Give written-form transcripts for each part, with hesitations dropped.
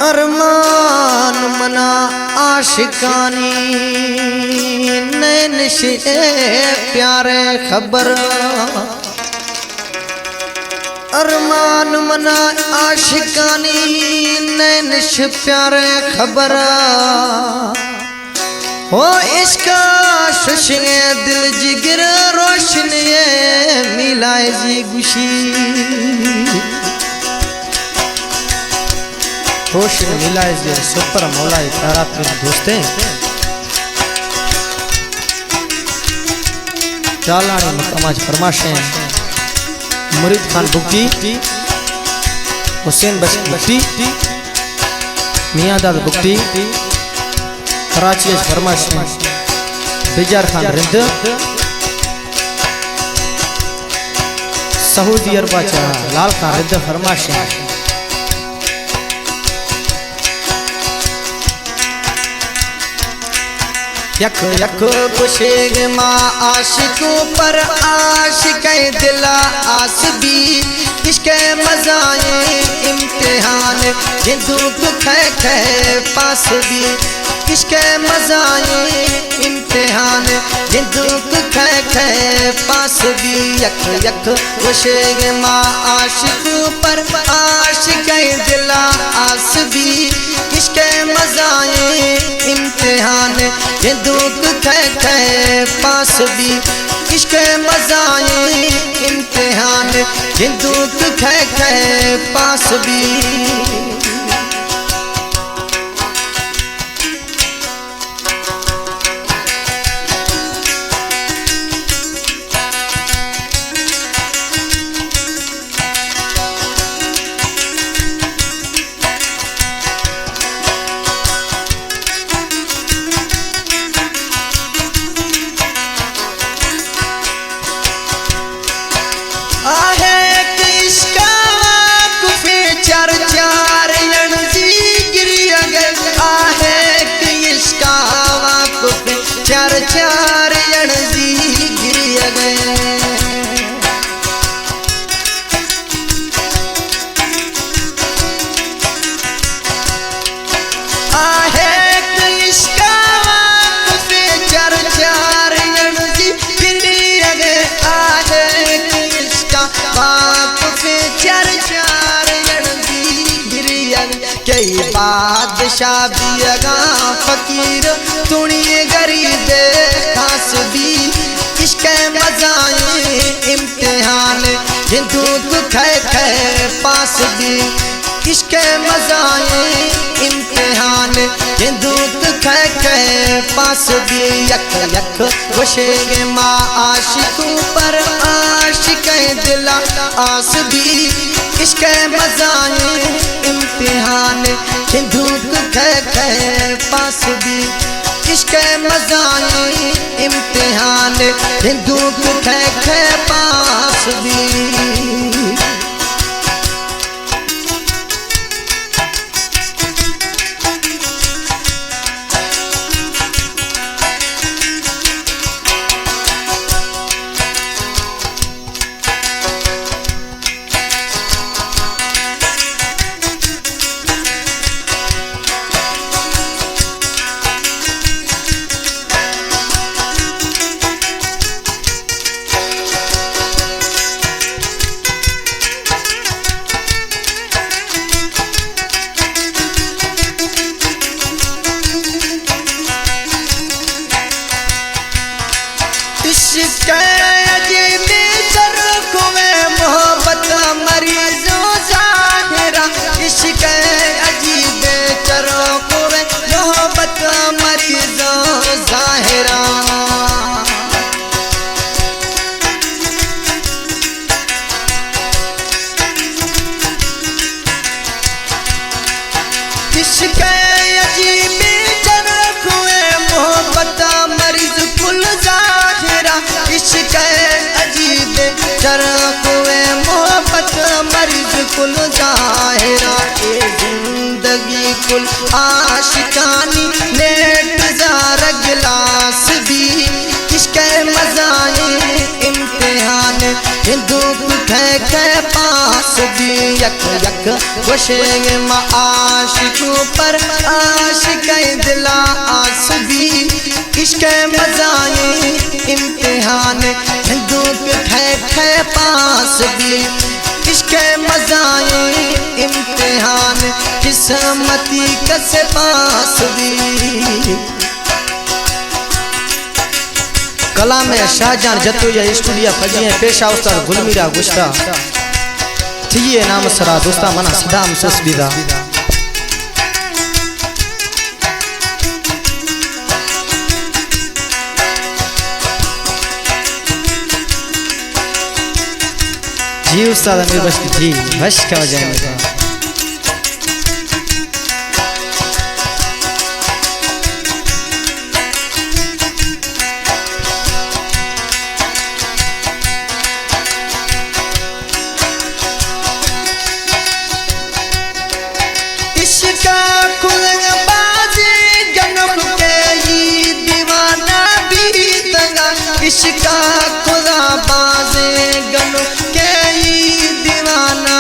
अरमान मना आशिकानी नैन से प्यारे खबर अरमान मना आशिकानी नैन से प्यारे खबर हो इसका शशने दिल जिगर रोशन मिलाए जी गुशी रोशन मिलाए जी सुपर मौलाए तारा प्रेम दोस्ते चालानी मकामाज फरमाशे मुरीद खान बुक्टी हुसैन बश बुक्टी मियां दाद बुक्टी कराची फरमाशे बिजार खान रिंद सऊदी अरब लाल खान रिंद फरमाशे यख यख खुशेग माँ आशिकों पर आशिक दिला आसबी इश्क़ मज़ाए इम्तिहान जिंदुक खे पास भी इश्क़ मज़ाए इम्तिहान जिंदुक खे पास भी यख यख खुशेग माँ आशिकों पर आशिक दिला आसबी इश्क़ मज़ाए इम्तिहान जिंदुक खे पास भी इश्क़ मज़ाए इम्तिहान जिंदुक खे पास भी चार अणजी गिर गए आहे इसका चार चार अणजी गिर गए आहे इसका बाप पे चार चार अणजी गिर गए कई बादशाह भी अगा फकीर तुणिए गरीब खास भी इश्क़ मज़ाए इम्तिहान जिंदुक खे पास भी इश्क़ मज़ाए इम्तिहान जिंदुक खे पास भी यख यख खुशेग माँ आशिकों पर आशिक दिला आस भी इश्क़ मज़ाए इम्तिहान जिंदुक खे पास भी इश्क़ मज़ाए इम्तिहान जिंदुक खे पास भी कुल ज़ाहिरा जिंदगी कुल आशिकानी नेट ज़ार गिलास भी इश्क़ मज़ाए इम्तिहान दुख खे पास भी यक यक गोशे मा आशिक पर आशिक दिला आस भी इश्क मजाए इम्तिहान दुख खे पास भी इश्क मजाए इम्तिहान किस्मती कस पास भी। कलाम शाहजहां जतोया स्टूडियो फजिए पेशा उस्ताद गुलमीरा गुस्ता थिए नाम सरा दोस्ता मना सदाम ससबीदा जी उस्ताद अमीर बश्ती जी हश क्या वजह इश्का खुदा बाजे गनो के दीवाना बीतेगा इसका खुदा बाजे गनो के दीवाना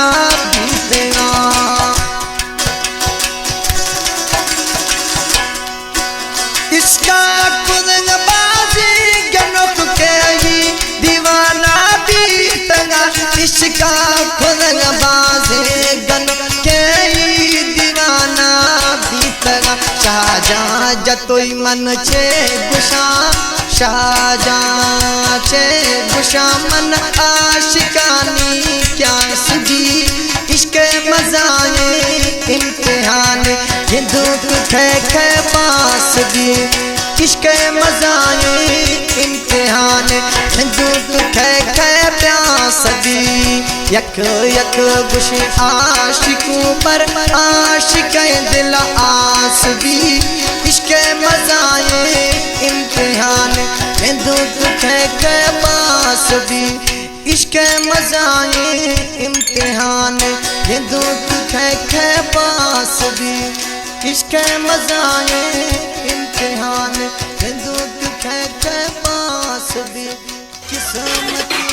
बीतेगा इसका खुदा बाजे गनो के दीवाना बीतेगा शाहजहां जतोई मन छे गुशा शाहजहां चे गुशा मन आशिकानी क्या सजी इश्क मजाए इम्तिहान ये दुख खे पास भी इश्क मजाए इम्तिहान ये दुख खे प्यास भी यक यक गुश आशिकों पर आशिक दिल आस भी इश्क मजाए इम्तिहान दुख खे पास भी इश्क मजाए इम्तिहान ये दुख खे पास भी इश्क मजाए इम्तिहान ये दुख खे पास भी किस्मत